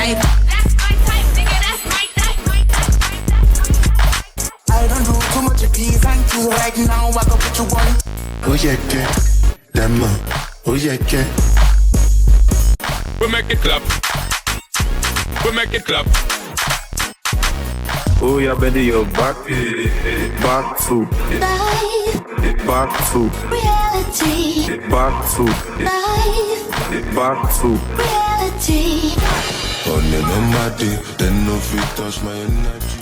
type. That's my type, nigga, that's my type. I don't do too much peas and Q's right now. I go put you on. Oh yeah, yeah, damn. Oh yeah, yeah. We make it clap. We make it clap. Oh yeah, baby, you're back to reality. Back to Reality. On the nomad, then no fit touch my energy.